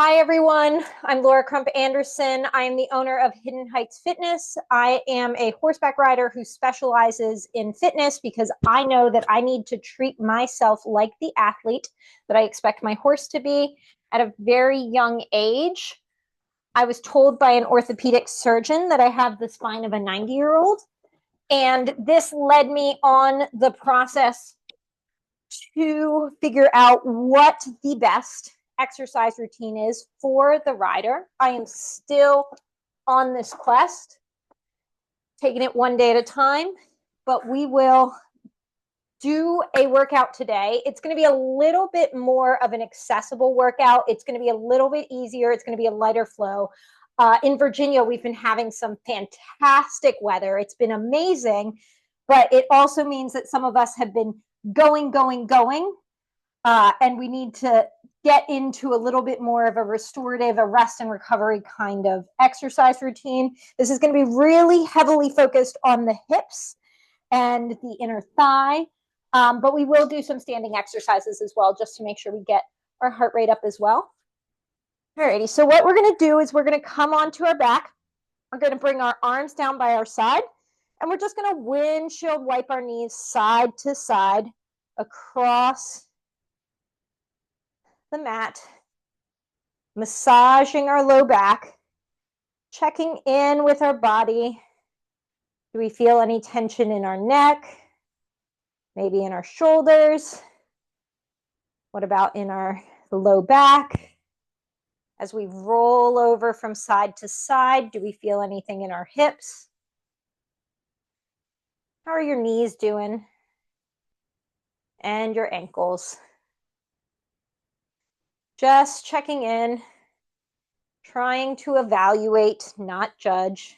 Hi, everyone. I'm Laura Crump Anderson. I am the owner of Hidden Heights Fitness. I am a horseback rider who specializes in fitness because I know that I need to treat myself like the athlete that I expect my horse to be at a very young age. I was told by an orthopedic surgeon that I have the spine of a 90-year-old, and this led me on the process to figure out what the best exercise routine is for the rider. I am still on this quest, taking it one day at a time, but we will do a workout today. It's going to be a little bit more of an accessible workout. It's going to be a little bit easier. It's going to be a lighter flow. In Virginia, we've been having some fantastic weather. It's been amazing, but it also means that some of us have been going, and we need to get into a little bit more of a restorative, a rest and recovery kind of exercise routine. This is going to be really heavily focused on the hips and the inner thigh, but we will do some standing exercises as well, just to make sure we get our heart rate up as well. Alrighty, so what we're going to do is we're going to come onto our back. We're going to bring our arms down by our side, and we're just going to windshield wipe our knees side to side across the mat, massaging our low back, checking in with our body. Do we feel any tension in our neck? Maybe in our shoulders? What about in our low back? As we roll over from side to side, do we feel anything in our hips? How are your knees doing? And your ankles? Just checking in, trying to evaluate, not judge.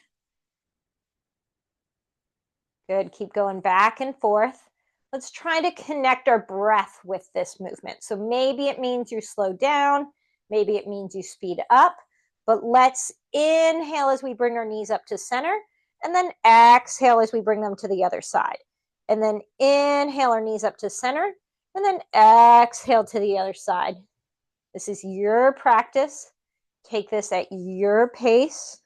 Good, keep going back and forth. Let's try to connect our breath with this movement. So maybe it means you slow down, maybe it means you speed up, but let's inhale as we bring our knees up to center, and then exhale as we bring them to the other side. And then inhale our knees up to center, and then exhale to the other side. This is your practice. Take this at your pace.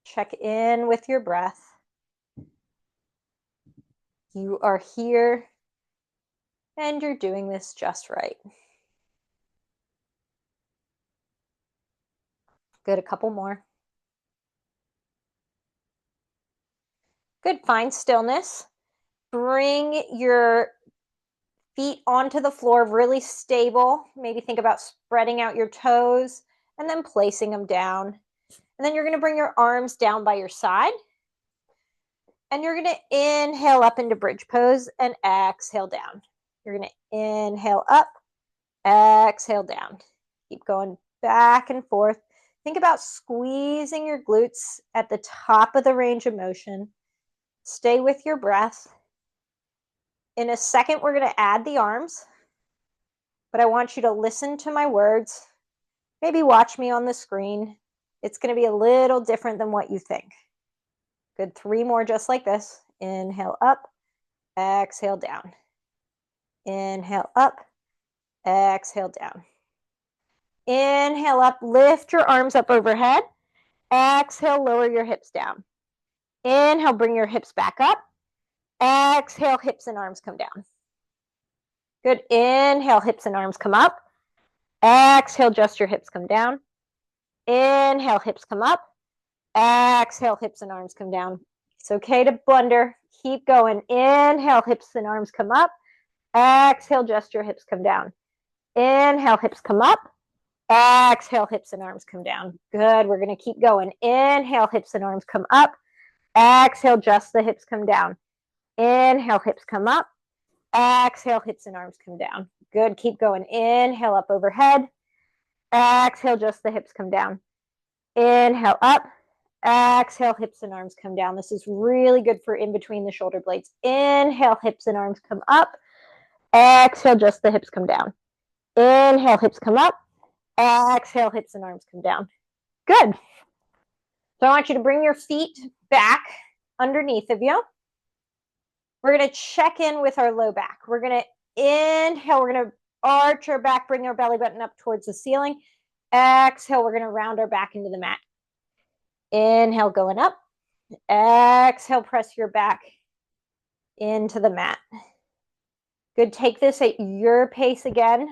Check in with your breath. You are here, and you're doing this just right. Good, a couple more. Good, find stillness. Bring your feet onto the floor, really stable. Maybe think about spreading out your toes and then placing them down. And then you're going to bring your arms down by your side. And you're going to inhale up into bridge pose and exhale down. You're going to inhale up, exhale down. Keep going back and forth. Think about squeezing your glutes at the top of the range of motion. Stay with your breath. In a second, we're going to add the arms, but I want you to listen to my words. Maybe watch me on the screen. It's going to be a little different than what you think. Good, 3 more just like this. Inhale up, exhale down. Inhale up, exhale down. Inhale up, lift your arms up overhead. Exhale, lower your hips down. Inhale, bring your hips back up. Exhale, hips and arms come down. Good. Inhale, hips and arms come up. Exhale, just your hips come down. Inhale, hips come up. Exhale, hips and arms come down. It's okay to blunder. Keep going. Inhale, hips and arms come up. Exhale, just your hips come down. Inhale, hips come up. Exhale, hips and arms come down. Good. We're going to keep going. Inhale, hips and arms come up. Exhale, just the hips come down. Inhale, hips come up. Exhale, hips and arms come down. Good. Keep going. Inhale, up overhead. Exhale, just the hips come down. Inhale, up. Exhale, hips and arms come down. This is really good for in between the shoulder blades. Inhale, hips and arms come up. Exhale, just the hips come down. Inhale, hips come up. Exhale, hips and arms come down. Good. So I want you to bring your feet back underneath of you. We're going to check in with our low back. We're going to inhale. We're going to arch our back, bring our belly button up towards the ceiling. Exhale, we're going to round our back into the mat. Inhale, going up. Exhale, press your back into the mat. Good, take this at your pace again.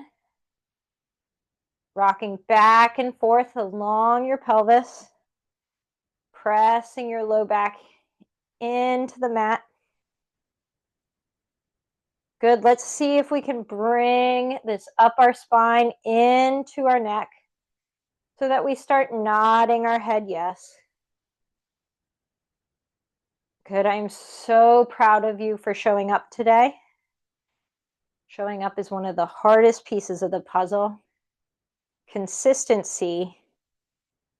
Rocking back and forth along your pelvis. Pressing your low back into the mat. Good, let's see if we can bring this up our spine into our neck so that we start nodding our head yes. Good, I'm so proud of you for showing up today. Showing up is one of the hardest pieces of the puzzle. Consistency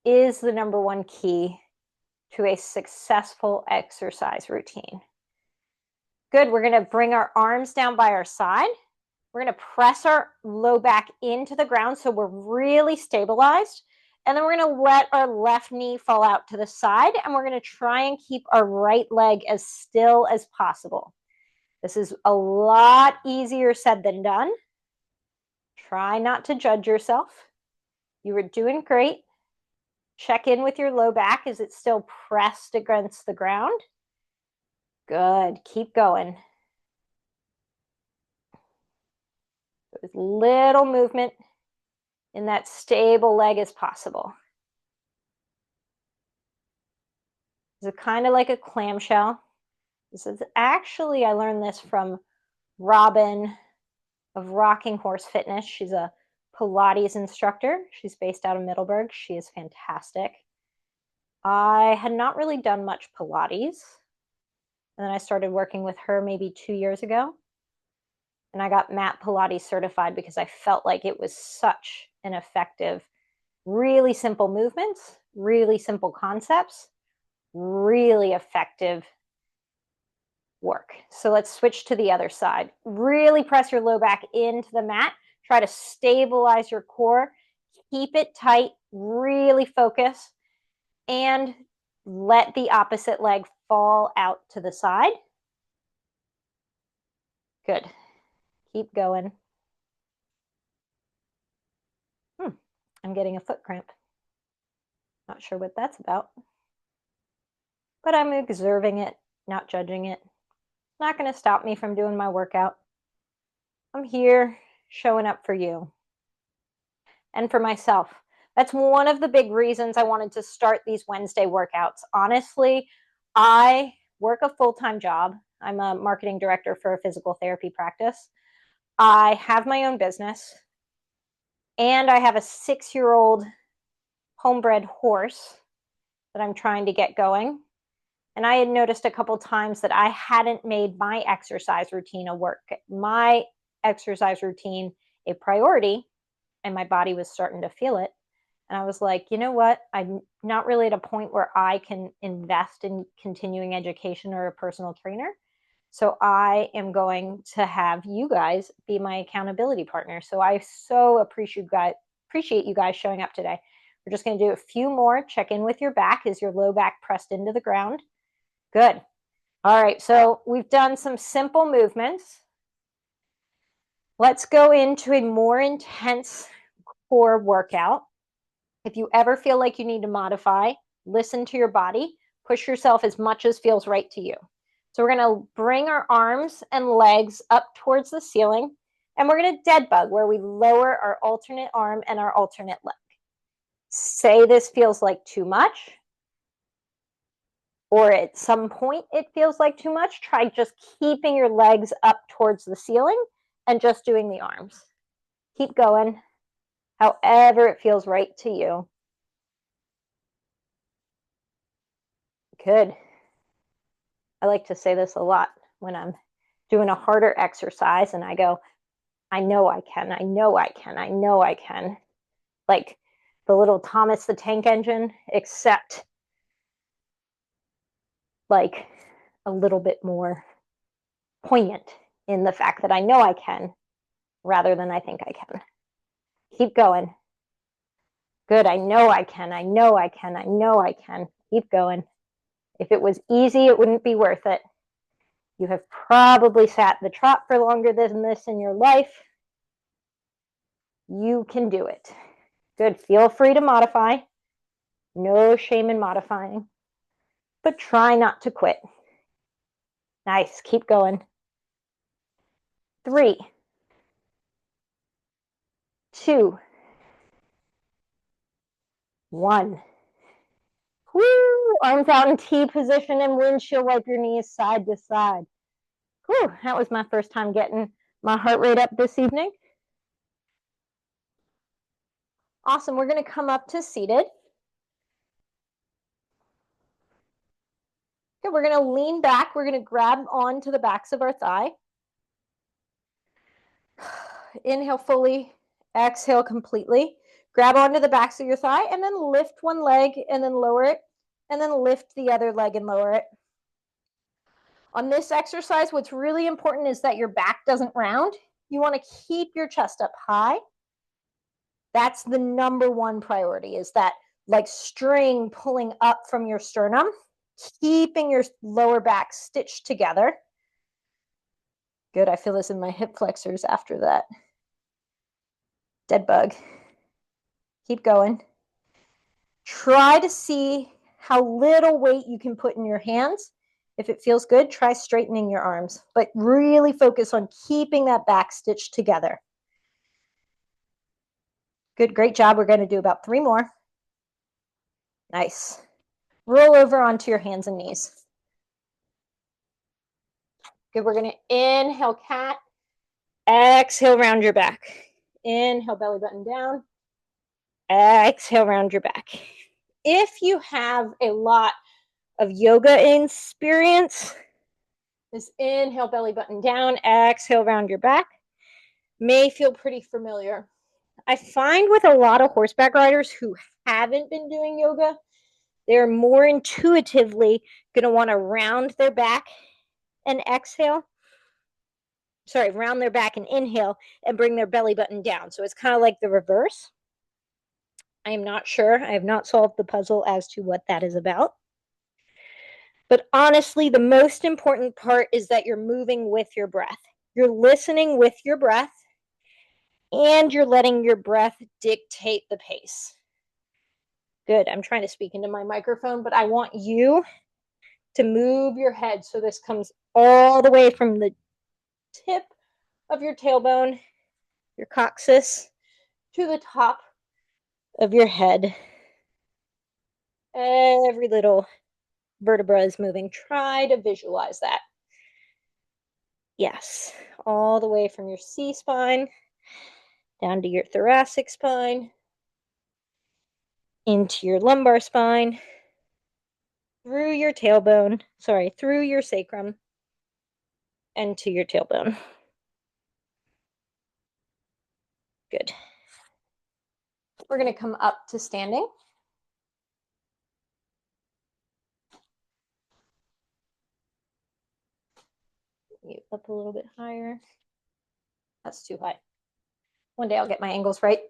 is the number one key to a successful exercise routine. Good, we're gonna bring our arms down by our side. We're gonna press our low back into the ground so we're really stabilized. And then we're gonna let our left knee fall out to the side, and we're gonna try and keep our right leg as still as possible. This is a lot easier said than done. Try not to judge yourself. You were doing great. Check in with your low back. Is it still pressed against the ground? Good, keep going. As little movement in that stable leg as possible. Is it kind of like a clamshell? This is actually, I learned this from Robin of Rocking Horse Fitness. She's a Pilates instructor. She's based out of Middleburg. She is fantastic. I had not really done much Pilates. And then I started working with her maybe 2 years ago. And I got mat Pilates certified because I felt like it was such an effective, really simple movements, really simple concepts, really effective work. So let's switch to the other side. Really press your low back into the mat. Try to stabilize your core. Keep it tight. Really focus. And let the opposite leg fall out to the side. Good. Keep going. I'm getting a foot cramp. Not sure what that's about. But I'm observing it, not judging it. Not going to stop me from doing my workout. I'm here showing up for you and for myself. That's one of the big reasons I wanted to start these Wednesday workouts. Honestly, I work a full-time job. I'm a marketing director for a physical therapy practice. I have my own business, and I have a 6-year-old homebred horse that I'm trying to get going. And I had noticed a couple times that I hadn't made my exercise routine my exercise routine a priority, and my body was starting to feel it. And I was like, you know what? I'm not really at a point where I can invest in continuing education or a personal trainer. So I am going to have you guys be my accountability partner. So I so appreciate you guys showing up today. We're just going to do a few more. Check in with your back. Is your low back pressed into the ground? Good. All right, so we've done some simple movements. Let's go into a more intense core workout. If you ever feel like you need to modify, listen to your body, push yourself as much as feels right to you. So we're going to bring our arms and legs up towards the ceiling, and we're going to dead bug, where we lower our alternate arm and our alternate leg. Say this feels like too much, or at some point it feels like too much. Try just keeping your legs up towards the ceiling and just doing the arms. Keep going, however it feels right to you. Good. I like to say this a lot when I'm doing a harder exercise, and I go, I know I can, I know I can, I know I can. Like the little Thomas the Tank Engine, except like a little bit more poignant in the fact that I know I can rather than I think I can. Keep going. Good. I know I can. I know I can. I know I can. Keep going. If it was easy, it wouldn't be worth it. You have probably sat the trot for longer than this in your life. You can do it. Good. Feel free to modify. No shame in modifying, but try not to quit. Nice. Keep going. 3, 2, 1. Woo! Arms out in T position and windshield wipe your knees side to side. Whew, that was my first time getting my heart rate up this evening. Awesome. We're going to come up to seated. Okay, we're going to lean back. We're going to grab onto the backs of our thigh. Inhale fully, exhale completely. Grab onto the backs of your thigh and then lift one leg and then lower it, and then lift the other leg and lower it. On this exercise, what's really important is that your back doesn't round. You want to keep your chest up high. That's the number one priority, is that like string pulling up from your sternum, keeping your lower back stitched together. Good. I feel this in my hip flexors after that. Dead bug. Keep going. Try to see how little weight you can put in your hands. If it feels good, try straightening your arms, but really focus on keeping that back stitched together. Good, great job. We're going to do about 3 more. Nice. Roll over onto your hands and knees. Good, we're going to inhale cat. Exhale, round your back. Inhale, belly button down. Exhale, round your back. If you have a lot of yoga experience, this inhale, belly button down, exhale, round your back may feel pretty familiar. I find with a lot of horseback riders who haven't been doing yoga, they're more intuitively going to want to round their back and exhale. Sorry, round their back and inhale and bring their belly button down. So it's kind of like the reverse. I am not sure. I have not solved the puzzle as to what that is about. But honestly, the most important part is that you're moving with your breath. You're listening with your breath, and you're letting your breath dictate the pace. Good. I'm trying to speak into my microphone, but I want you to move your head so this comes all the way from the tip of your tailbone, your coccyx, to the top of your head. Every little vertebra is moving. Try to visualize that. Yes, all the way from your C-spine down to your thoracic spine, into your lumbar spine, through your tailbone, through your sacrum, and to your tailbone. Good. We're going to come up to standing. You up a little bit higher. That's too high. One day I'll get my angles right.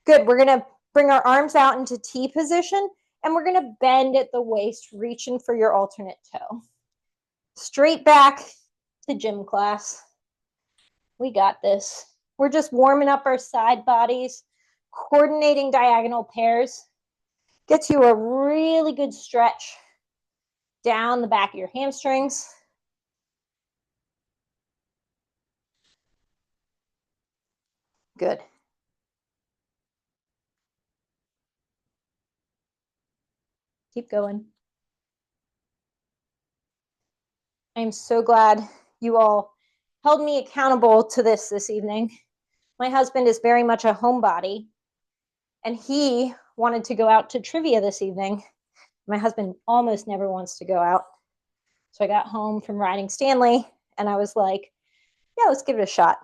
Good. We're going to bring our arms out into T position, and we're going to bend at the waist, reaching for your alternate toe. Straight back to gym class. We got this. We're just warming up our side bodies, coordinating diagonal pairs. Gets you a really good stretch down the back of your hamstrings. Good. Keep going. I'm so glad you all held me accountable to this evening. My husband is very much a homebody, and he wanted to go out to trivia this evening. My husband almost never wants to go out. So I got home from riding Stanley, and I was like, yeah, let's give it a shot.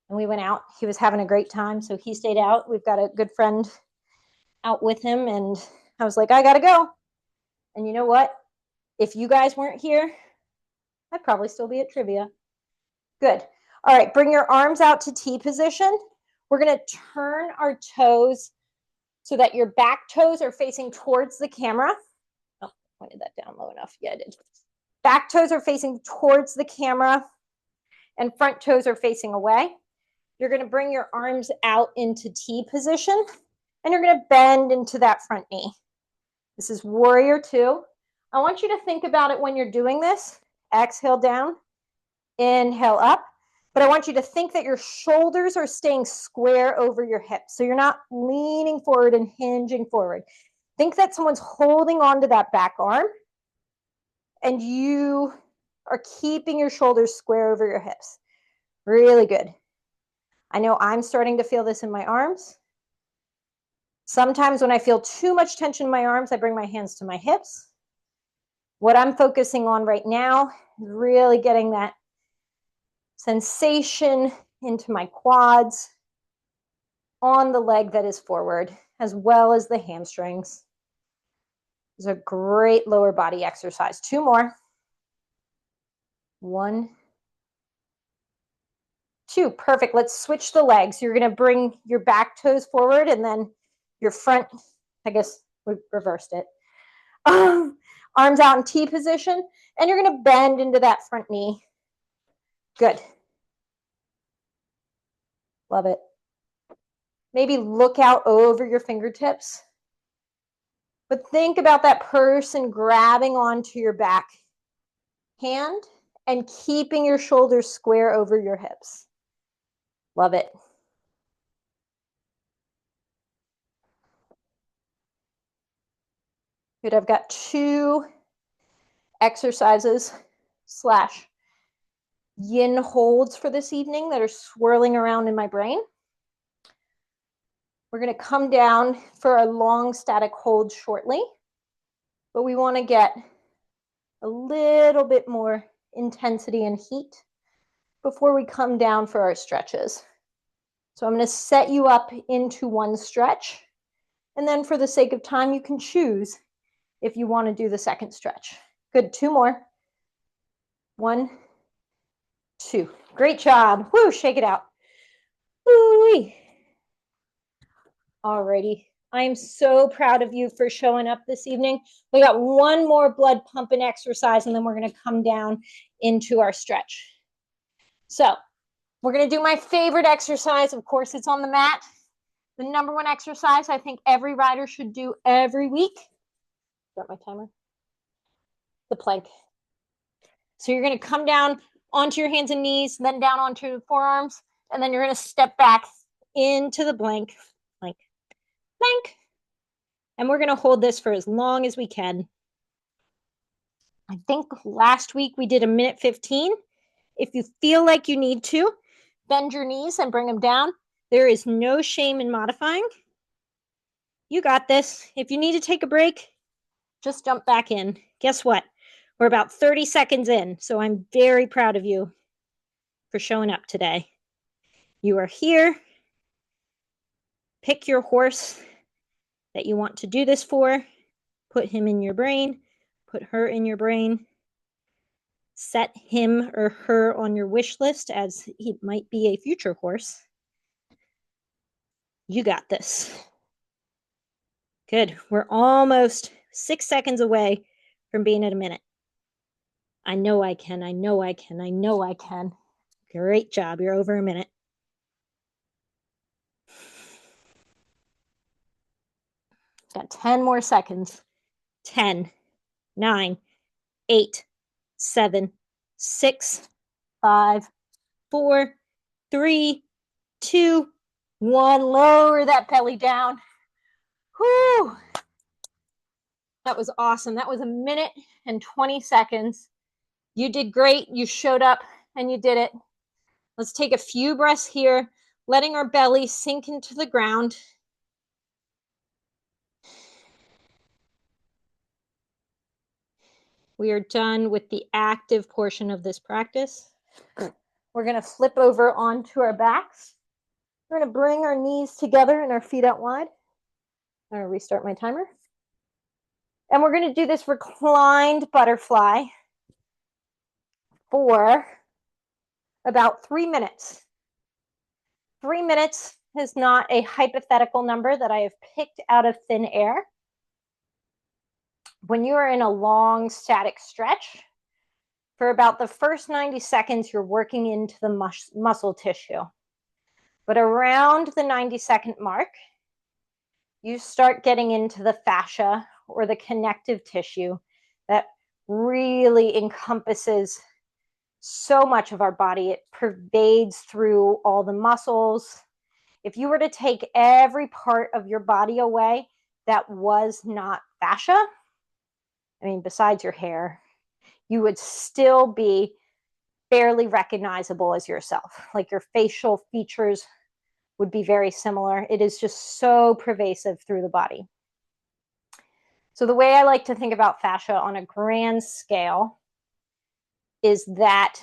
And we went out. He was having a great time, so he stayed out. We've got a good friend out with him, and I was like, I gotta go. And you know what? If you guys weren't here, I'd probably still be at trivia. Good. All right, bring your arms out to T position. We're going to turn our toes so that your back toes are facing towards the camera. Oh, I pointed that down low enough. Yeah, I did. Back toes are facing towards the camera, and front toes are facing away. You're going to bring your arms out into T position, and you're going to bend into that front knee. This is warrior two. I want you to think about it when you're doing this. Exhale down, inhale up. But I want you to think that your shoulders are staying square over your hips. So you're not leaning forward and hinging forward. Think that someone's holding onto that back arm and you are keeping your shoulders square over your hips. Really good. I know I'm starting to feel this in my arms. Sometimes when I feel too much tension in my arms, I bring my hands to my hips. What I'm focusing on right now is really getting that sensation into my quads, on the leg that is forward, as well as the hamstrings. It's a great lower body exercise. Two more. 1, 2. Perfect. Let's switch the legs. You're going to bring your back toes forward and then your front, I guess we reversed it. Arms out in T position, and you're going to bend into that front knee. Good. Love it. Maybe look out over your fingertips. But think about that person grabbing onto your back hand and keeping your shoulders square over your hips. Love it. Good. I've got 2 exercises / yin holds for this evening that are swirling around in my brain. We're going to come down for a long static hold shortly, but we want to get a little bit more intensity and heat before we come down for our stretches. So I'm going to set you up into one stretch, and then for the sake of time, you can choose if you want to do the second stretch. Good. 2 more. 1, 2. Great job. Woo, shake it out. Woo-wee. Alrighty. I'm so proud of you for showing up this evening. We got one more blood pumping exercise, and then we're going to come down into our stretch. So we're going to do my favorite exercise. Of course, it's on the mat. The #1 exercise I think every rider should do every week. Start my timer. The plank. So you're going to come down onto your hands and knees, then down onto your forearms, and then you're going to step back into the plank. And we're going to hold this for as long as we can. I think last week we did 1:15. If you feel like you need to, bend your knees and bring them down. There is no shame in modifying. You got this. If you need to take a break, just jump back in. Guess what? We're about 30 seconds in, so I'm very proud of you for showing up today. You are here. Pick your horse that you want to do this for. Put him in your brain. Put her in your brain. Set him or her on your wish list as he might be a future horse. You got this. Good. We're almost 6 seconds away from being at a minute. I know I can. I know I can. I know I can. Great job. You're over a minute. Got 10 more seconds. 10, 9, 8, 7, 6, 5, 4, 3, 2, 1. Lower that belly down. Whew. That was awesome. That was 1:20 seconds. You did great. You showed up and you did it. Let's take a few breaths here, letting our belly sink into the ground. We are done with the active portion of this practice. We're going to flip over onto our backs. We're going to bring our knees together and our feet out wide. I'm going to restart my timer. And we're going to do this reclined butterfly for about 3 minutes. 3 minutes is not a hypothetical number that I have picked out of thin air. When you are in a long static stretch, for about the first 90 seconds, you're working into the muscle tissue. But around the 90-second mark, you start getting into the fascia or the connective tissue that really encompasses so much of our body. It pervades through all the muscles. If you were to take every part of your body away that was not fascia, I mean, besides your hair, you would still be barely recognizable as yourself. Like your facial features would be very similar. It is just so pervasive through the body. So the way I like to think about fascia on a grand scale is that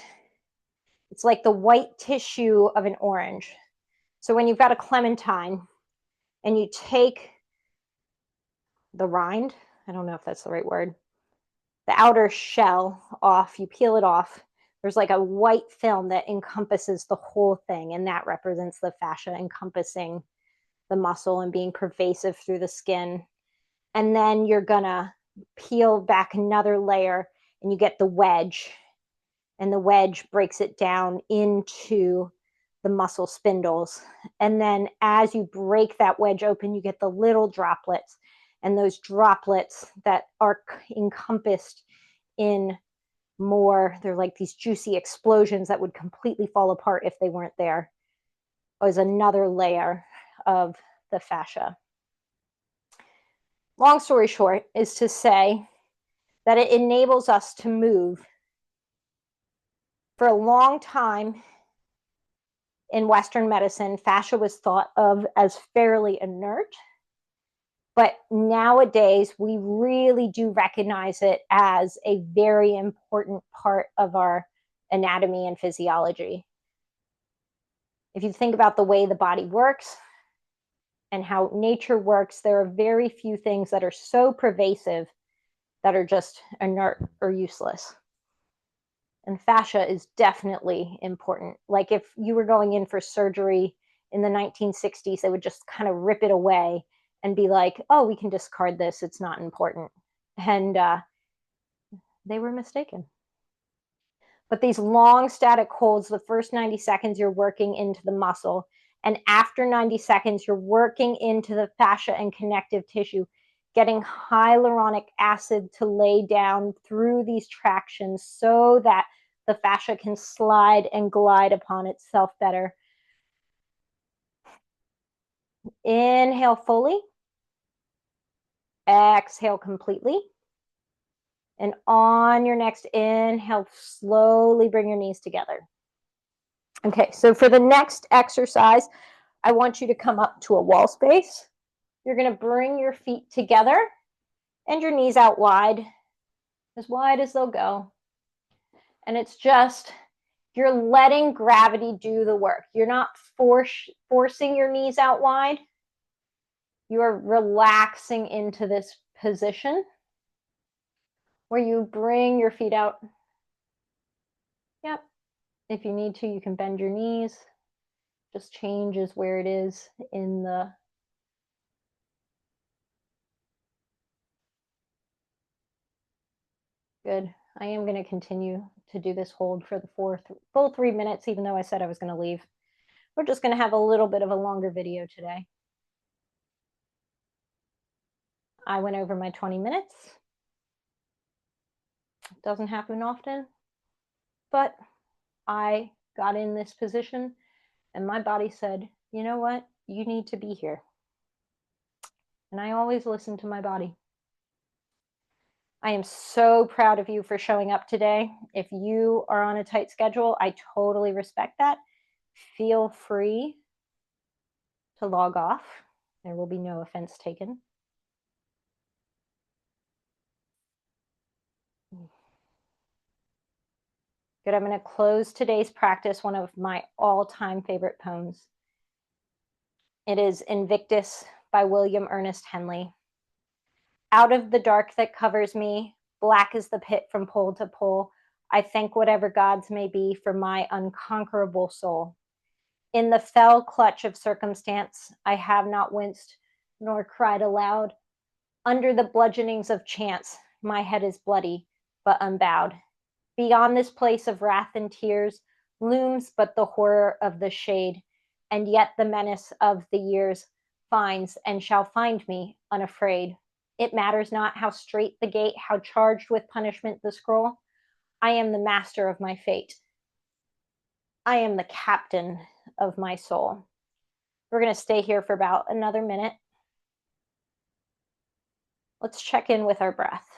it's like the white tissue of an orange. So when you've got a clementine and you take the rind, I don't know if that's the right word, the outer shell off, you peel it off, there's like a white film that encompasses the whole thing, and that represents the fascia encompassing the muscle and being pervasive through the skin. And then you're gonna peel back another layer and you get the wedge, and the wedge breaks it down into the muscle spindles. And then as you break that wedge open, you get the little droplets, and those droplets that are encompassed in more, they're like these juicy explosions that would completely fall apart if they weren't there, is another layer of the fascia. Long story short is to say that it enables us to move. For a long time in Western medicine, fascia was thought of as fairly inert, but nowadays we really do recognize it as a very important part of our anatomy and physiology. If you think about the way the body works and how nature works, there are very few things that are so pervasive that are just inert or useless. And fascia is definitely important. Like if you were going in for surgery in the 1960s, they would just kind of rip it away and be like, oh, we can discard this, it's not important. And they were mistaken. But these long static holds, the first 90 seconds, you're working into the muscle. And after 90 seconds, you're working into the fascia and connective tissue, getting hyaluronic acid to lay down through these tractions so that the fascia can slide and glide upon itself better. Inhale fully. Exhale completely. And on your next inhale, slowly bring your knees together. Okay, so for the next exercise, I want you to come up to a wall space. You're going to bring your feet together and your knees out wide as they'll go. And it's just, you're letting gravity do the work. You're not forcing your knees out wide. You're relaxing into this position where you bring your feet out. Yep. If you need to, you can bend your knees. Just changes where it is in the good. I am going to continue to do this hold for the full 3 minutes, even though I said I was going to leave. We're just going to have a little bit of a longer video today. I went over my 20 minutes. It doesn't happen often, but I got in this position and my body said, you know what? You need to be here. And I always listen to my body. I am so proud of you for showing up today. If you are on a tight schedule, I totally respect that. Feel free to log off. There will be no offense taken. Good. I'm going to close today's practice, one of my all-time favorite poems. It is Invictus by William Ernest Henley. Out of the dark that covers me, black is the pit from pole to pole, I thank whatever gods may be for my unconquerable soul. In the fell clutch of circumstance, I have not winced nor cried aloud. Under the bludgeonings of chance, my head is bloody, but unbowed. Beyond this place of wrath and tears looms but the horror of the shade, and yet the menace of the years finds and shall find me unafraid. It matters not how straight the gate, how charged with punishment the scroll. I am the master of my fate. I am the captain of my soul. We're going to stay here for about another minute. Let's check in with our breath.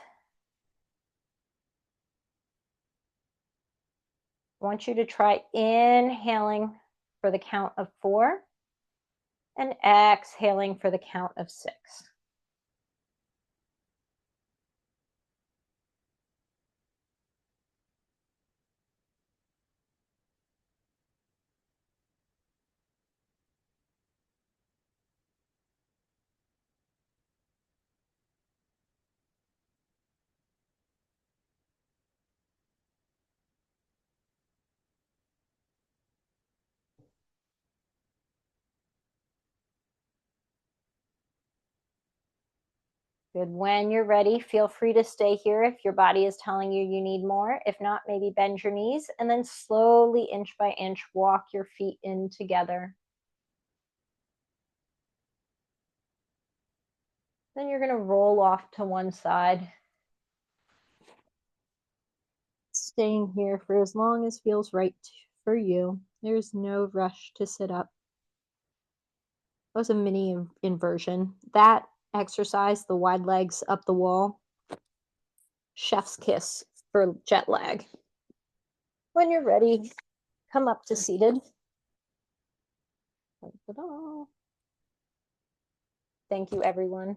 I want you to try inhaling for the count of 4 and exhaling for the count of 6. Good. When you're ready, feel free to stay here if your body is telling you you need more. If not, maybe bend your knees and then slowly, inch by inch, walk your feet in together. Then you're going to roll off to one side. Staying here for as long as feels right for you. There's no rush to sit up. That was a mini inversion. That exercise, the wide legs up the wall, chef's kiss for jet lag. When you're ready, come up to seated. Ta-da. Thank you, everyone.